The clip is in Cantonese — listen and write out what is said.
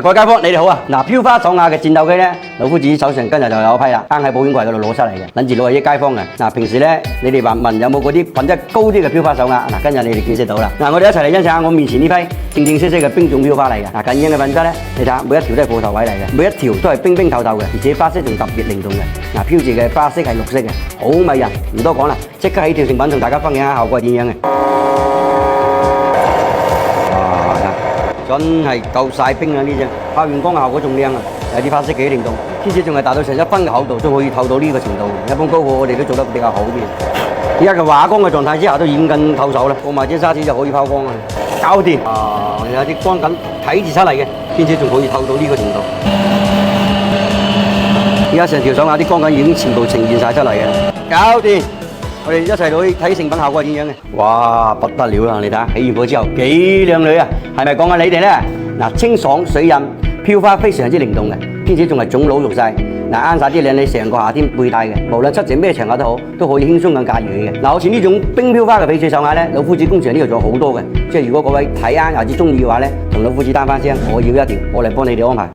各位街坊，你哋好啊！嗱，飄花手亞嘅戰鬥機咧，老夫子手上今日就有一批啦，啱喺保險櫃嗰度攞出嚟嘅，諗住攞嚟益街坊嘅。嗱，平時咧，你哋話問有冇嗰啲品質高啲嘅飄花手亞？嗱，今日你哋見識到啦。嗱，我哋一齊嚟欣賞下我面前呢批正正式式嘅冰種飄花嚟嘅。嗱，近影嘅品質咧，你睇下，每一條都係鋪頭位嚟嘅，每一條都係冰冰透透嘅，而且花色仲特別靈動嘅。嗱，飄住嘅花色係綠色嘅，好迷人。唔多講啦，即刻起條成品同大家分享下效果係點樣嘅。真係夠晒冰啊！呢隻拍完光效果仲靚啊，有啲花色幾靈動，兼且仲係達到成1分嘅厚度，都可以透到呢個程度。一般高貨我哋都做得比較好啲。而家嘅畫光嘅狀態之下都已經近透手啦，過埋支砂紙就可以拋光啦，搞掂。有啲光感睇住出嚟嘅，兼且仲可以透到呢個程度。而家成條手亞啲光感已經全部呈現晒出嚟嘅，搞掂。我哋一齊去睇成品效果係點樣嘅。哇，不得了啦！你睇下起完貨之後幾靚女啊！係咪講緊你哋咧？嗱，清爽水印，飄花非常之靈動嘅，兼且仲係種老熟晒。嗱，啱晒啲靚女成個夏天佩戴嘅，無論出席咩場合都好，都可以輕鬆咁駕馭嘅。嗱，好似呢種冰飄花嘅翡翠手亞咧，老夫子工場呢度仲有好多嘅，即係如果各位睇啱或者中意嘅話咧，同老夫子單翻聲，我要一條，我嚟幫你哋安排。